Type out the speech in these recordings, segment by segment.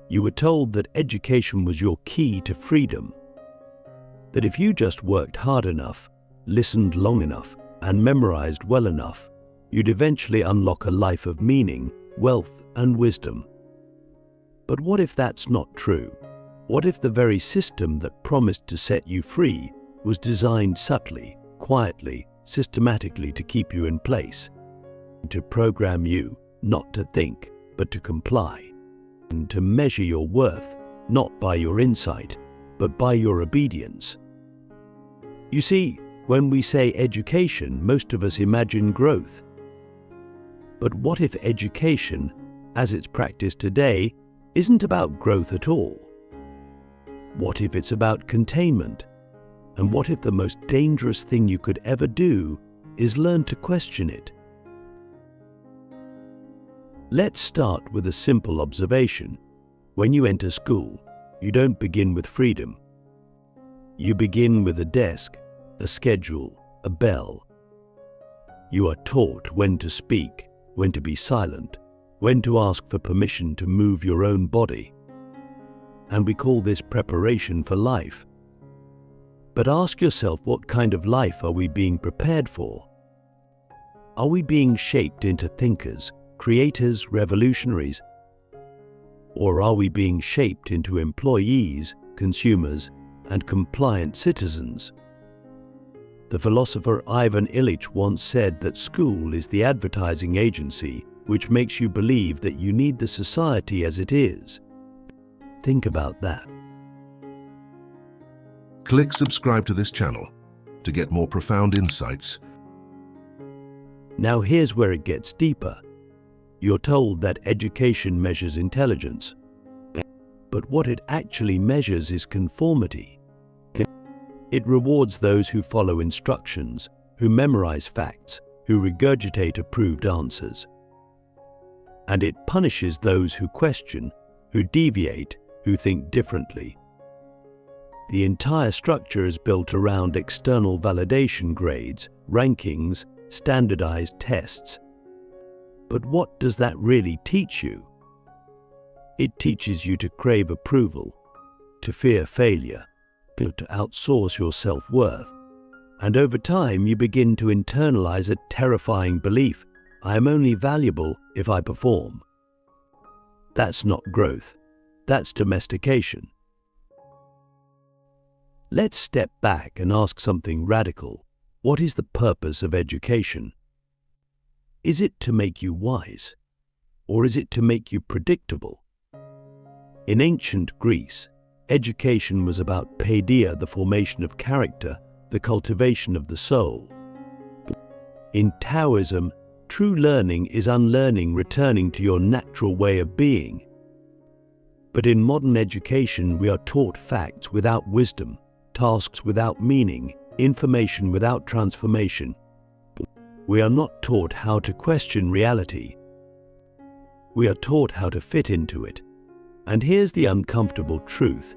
You were told that education was your key to freedom, that if you just worked hard enough, listened long enough, and memorized well enough, you'd eventually unlock a life of meaning, wealth, and wisdom. But what if that's not true? What if the very system that promised to set you free was designed subtly, quietly, systematically to keep you in place, to program you not to think, but to comply, and to measure your worth not by your insight, but by your obedience? You see, when we say education, most of us imagine growth. But what if education, as it's practiced today, isn't about growth at all? What if it's about containment? And what if the most dangerous thing you could ever do is learn to question it? Let's start with a simple observation. When you enter school, you don't begin with freedom. You begin with a desk, a schedule, a bell. You are taught when to speak, when to be silent, when to ask for permission to move your own body. And we call this preparation for life. But ask yourself, what kind of life are we being prepared for? Are we being shaped into thinkers, creators, revolutionaries? Or are we being shaped into employees, consumers, and compliant citizens? The philosopher Ivan Illich once said that school is the advertising agency which makes you believe that you need the society as it is. Think about that. Click subscribe to this channel to get more profound insights. Now here's where it gets deeper. You're told that education measures intelligence, but what it actually measures is conformity. It rewards those who follow instructions, who memorize facts, who regurgitate approved answers. And it punishes those who question, who deviate, who think differently. The entire structure is built around external validation grades, rankings, standardized tests. But what does that really teach you? It teaches you to crave approval, to fear failure, to outsource your self-worth. And over time, you begin to internalize a terrifying belief: I am only valuable if I perform. That's not growth. That's domestication. Let's step back and ask something radical. What is the purpose of education? Is it to make you wise? Or is it to make you predictable? In ancient Greece, education was about paideia, the formation of character, the cultivation of the soul. In Taoism, true learning is unlearning, returning to your natural way of being. But in modern education, we are taught facts without wisdom, tasks without meaning, information without transformation. We are not taught how to question reality. We are taught how to fit into it. And here's the uncomfortable truth.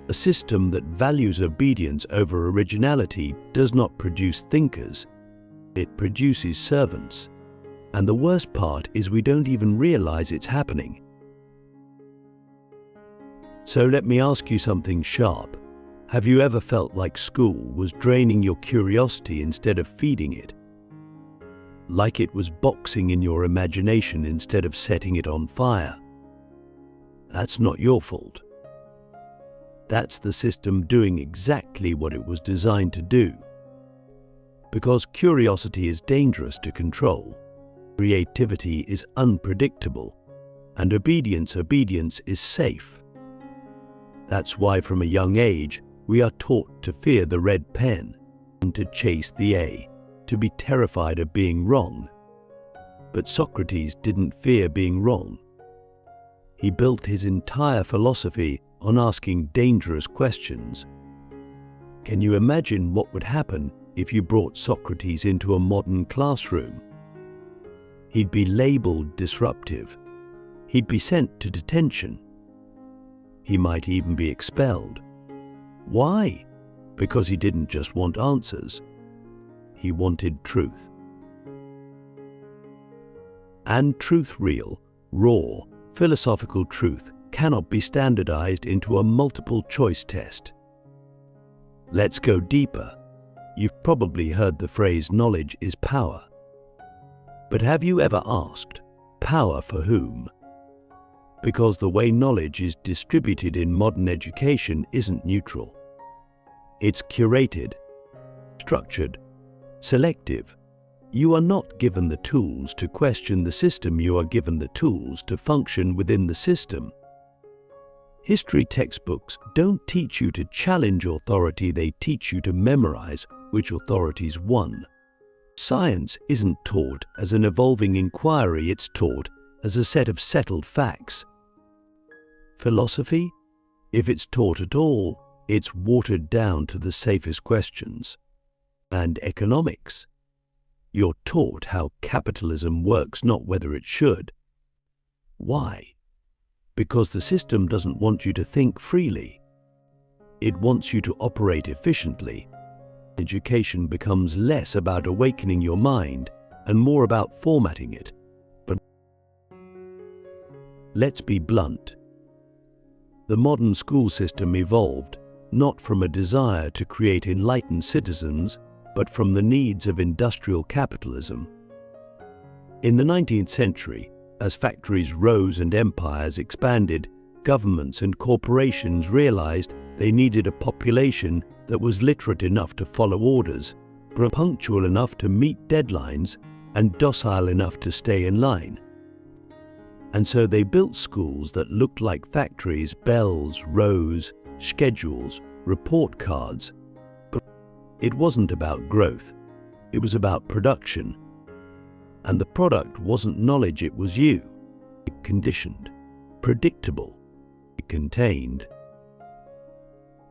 A system that values obedience over originality does not produce thinkers. It produces servants. And the worst part is we don't even realize it's happening. So let me ask you something sharp. Have you ever felt like school was draining your curiosity instead of feeding it? Like it was boxing in your imagination instead of setting it on fire? That's not your fault. That's the system doing exactly what it was designed to do. Because curiosity is dangerous to control, creativity is unpredictable, and obedience is safe. That's why from a young age, we are taught to fear the red pen, and to chase the A, to be terrified of being wrong. But Socrates didn't fear being wrong. He built his entire philosophy on asking dangerous questions. Can you imagine what would happen if you brought Socrates into a modern classroom? He'd be labeled disruptive. He'd be sent to detention. He might even be expelled. Why? Because he didn't just want answers. He wanted truth. And truth, real, raw, philosophical truth, cannot be standardized into a multiple-choice test. Let's go deeper. You've probably heard the phrase knowledge is power. But have you ever asked, power for whom? Because the way knowledge is distributed in modern education isn't neutral. It's curated, structured, selective. You are not given the tools to question the system, you are given the tools to function within the system. History textbooks don't teach you to challenge authority, they teach you to memorize which authorities won. Science isn't taught as an evolving inquiry, it's taught as a set of settled facts. Philosophy, if it's taught at all, it's watered down to the safest questions. And economics, you're taught how capitalism works, not whether it should. Why? Because the system doesn't want you to think freely. It wants you to operate efficiently. Education becomes less about awakening your mind and more about formatting it. But let's be blunt. The modern school system evolved not from a desire to create enlightened citizens, but from the needs of industrial capitalism. In the 19th century, as factories rose and empires expanded, governments and corporations realized they needed a population that was literate enough to follow orders, punctual enough to meet deadlines, and docile enough to stay in line. And so they built schools that looked like factories: bells, rows, schedules, report cards. But it wasn't about growth, it was about production. And the product wasn't knowledge, it was you. Conditioned, predictable, contained.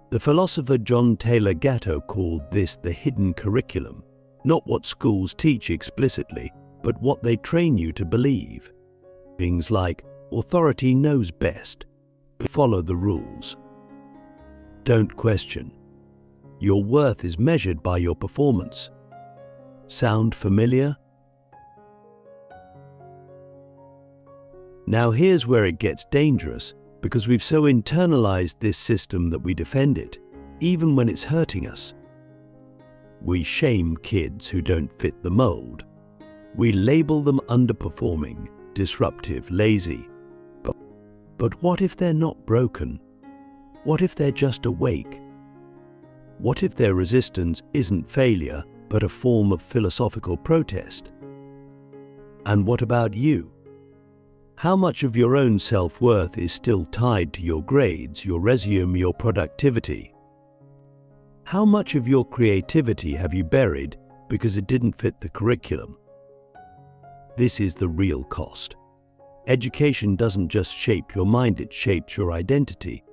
The philosopher John Taylor Gatto called this the hidden curriculum, not what schools teach explicitly, but what they train you to believe. Things like, authority knows best, follow the rules. Don't question. Your worth is measured by your performance. Sound familiar? Now here's where it gets dangerous, because we've so internalized this system that we defend it, even when it's hurting us. We shame kids who don't fit the mold. We label them underperforming, disruptive, lazy. But what if they're not broken? What if they're just awake? What if their resistance isn't failure, but a form of philosophical protest? And what about you? How much of your own self-worth is still tied to your grades, your resume, your productivity? How much of your creativity have you buried because it didn't fit the curriculum? This is the real cost. Education doesn't just shape your mind, it shapes your identity.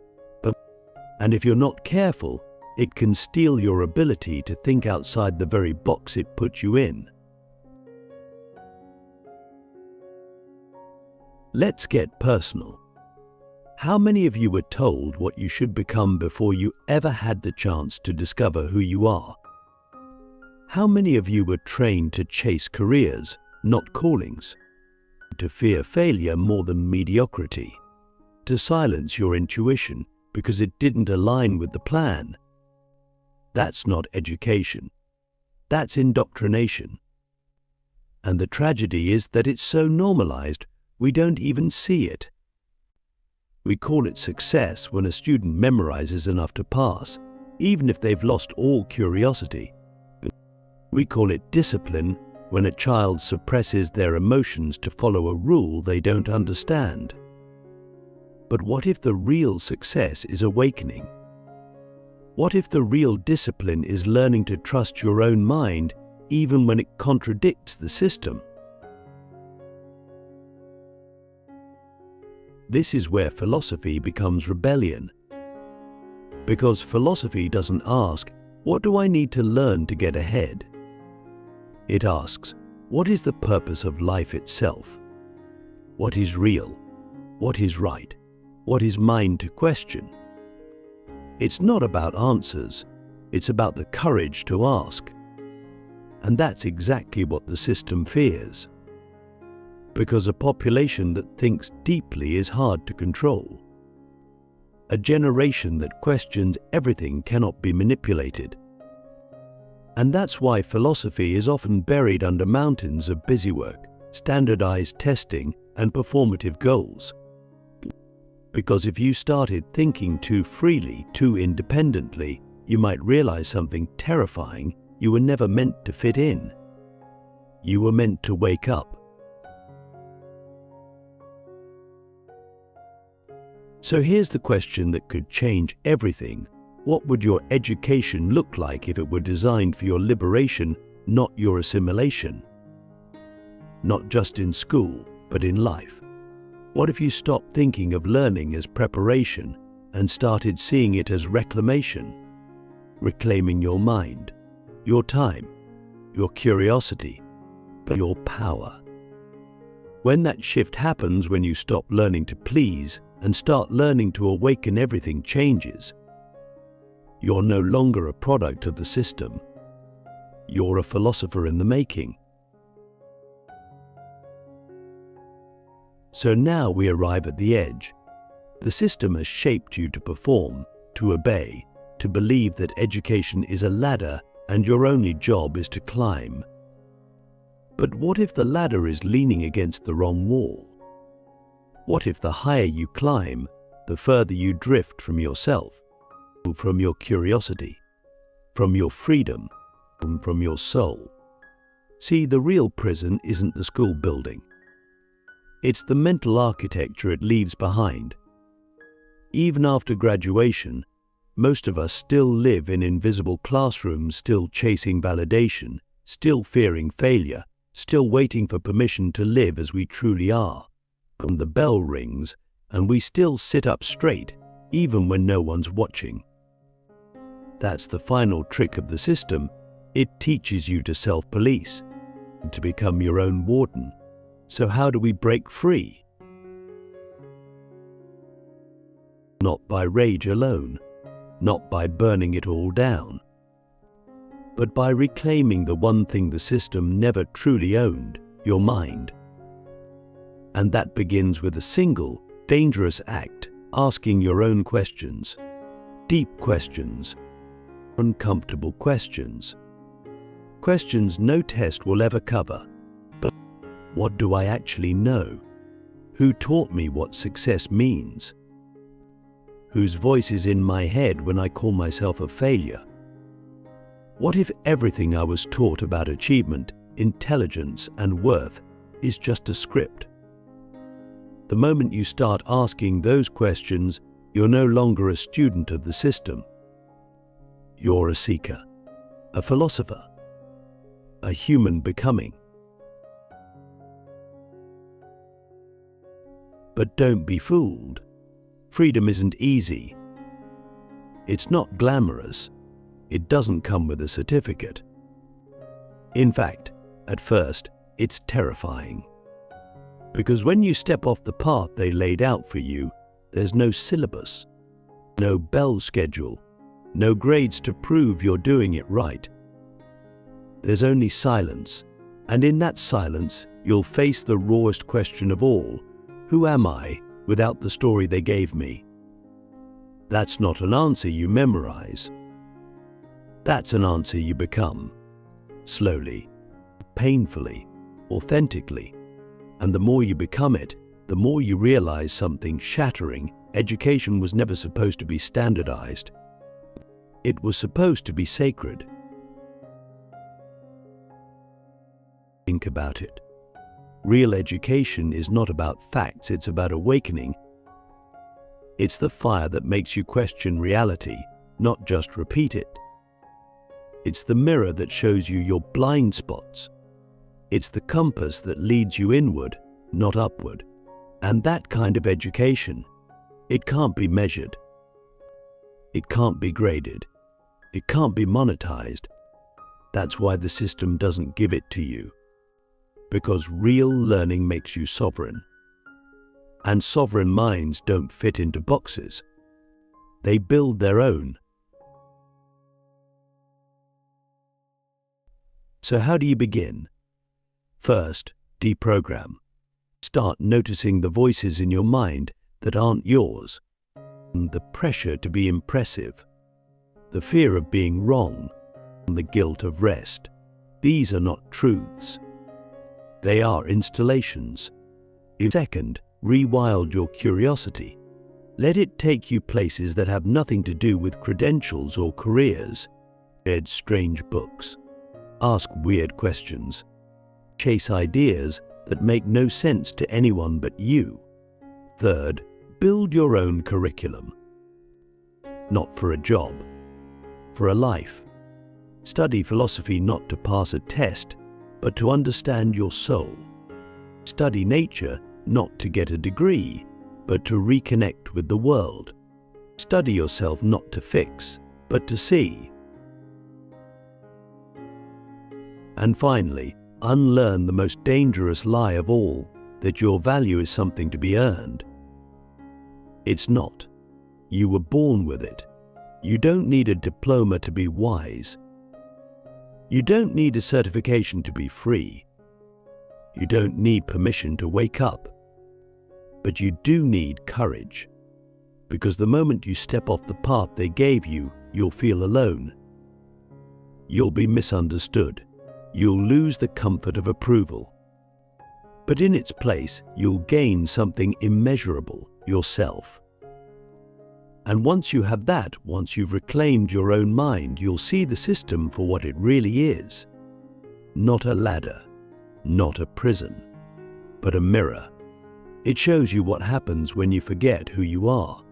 And if you're not careful, it can steal your ability to think outside the very box it puts you in. Let's get personal. How many of you were told what you should become before you ever had the chance to discover who you are? How many of you were trained to chase careers, not callings? To fear failure more than mediocrity? To silence your intuition because it didn't align with the plan? That's not education. That's indoctrination. And the tragedy is that it's so normalized, we don't even see it. We call it success when a student memorizes enough to pass, even if they've lost all curiosity. We call it discipline when a child suppresses their emotions to follow a rule they don't understand. But what if the real success is awakening? What if the real discipline is learning to trust your own mind even when it contradicts the system? This is where philosophy becomes rebellion. Because philosophy doesn't ask, what do I need to learn to get ahead? It asks, what is the purpose of life itself? What is real? What is right? What is mine to question? It's not about answers, it's about the courage to ask. And that's exactly what the system fears. Because a population that thinks deeply is hard to control. a generation that questions everything cannot be manipulated. And that's why philosophy is often buried under mountains of busywork, standardized testing, and performative goals. Because if you started thinking too freely, too independently, you might realize something terrifying: you were never meant to fit in. You were meant to wake up. So here's the question that could change everything. What would your education look like if it were designed for your liberation, not your assimilation? Not just in school, but in life. What if you stopped thinking of learning as preparation and started seeing it as reclamation? Reclaiming your mind, your time, your curiosity, your power. When that shift happens, when you stop learning to please and start learning to awaken, everything changes. You're no longer a product of the system. You're a philosopher in the making. So now we arrive at the edge. The system has shaped you to perform, to obey, to believe that education is a ladder and your only job is to climb. But what if the ladder is leaning against the wrong wall? What if the higher you climb, the further you drift from yourself, from your curiosity, from your freedom, from your soul? See, the real prison isn't the school building. It's the mental architecture it leaves behind. Even after graduation, most of us still live in invisible classrooms, still chasing validation, still fearing failure, still waiting for permission to live as we truly are. And the bell rings, and we still sit up straight, even when no one's watching. That's the final trick of the system. It teaches you to self-police, to become your own warden. So how do we break free? Not by rage alone, not by burning it all down, but by reclaiming the one thing the system never truly owned: your mind. And that begins with a single, dangerous act: asking your own questions. Deep questions. Uncomfortable questions. Questions no test will ever cover. But what do I actually know? Who taught me what success means? Whose voice is in my head when I call myself a failure? What if everything I was taught about achievement, intelligence, and worth is just a script? The moment you start asking those questions, you're no longer a student of the system. You're a seeker, a philosopher, a human becoming. But don't be fooled. Freedom isn't easy. It's not glamorous. It doesn't come with a certificate. In fact, at first, it's terrifying. Because when you step off the path they laid out for you, there's no syllabus, no bell schedule, no grades to prove you're doing it right. There's only silence, and in that silence, you'll face the rawest question of all: who am I without the story they gave me? That's not an answer you memorize. That's an answer you become, slowly, painfully, authentically. And the more you become it, the more you realize something shattering: education was never supposed to be standardized. It was supposed to be sacred. Think about it. Real education is not about facts, it's about awakening. It's the fire that makes you question reality, not just repeat it. It's the mirror that shows you your blind spots. It's the compass that leads you inward, not upward. And that kind of education, it can't be measured. It can't be graded. It can't be monetized. That's why the system doesn't give it to you. Because real learning makes you sovereign. And sovereign minds don't fit into boxes. They build their own. So how do you begin? First, deprogram. Start noticing the voices in your mind that aren't yours. the pressure to be impressive, the fear of being wrong, and the guilt of rest. These are not truths. They are installations. Second, rewild your curiosity. Let it take you places that have nothing to do with credentials or careers. Read strange books. Ask weird questions. Chase ideas that make no sense to anyone but you. Third, build your own curriculum. Not for a job, for a life. Study philosophy not to pass a test, but to understand your soul. Study nature not to get a degree, but to reconnect with the world. Study yourself not to fix, but to see. And finally, unlearn the most dangerous lie of all, that your value is something to be earned. It's not. You were born with it. You don't need a diploma to be wise. You don't need a certification to be free. You don't need permission to wake up. But you do need courage, because the moment you step off the path they gave you, you'll feel alone. You'll be misunderstood. You'll lose the comfort of approval. But in its place, you'll gain something immeasurable, yourself. And once you have that, once you've reclaimed your own mind, you'll see the system for what it really is. Not a ladder, not a prison, but a mirror. It shows you what happens when you forget who you are.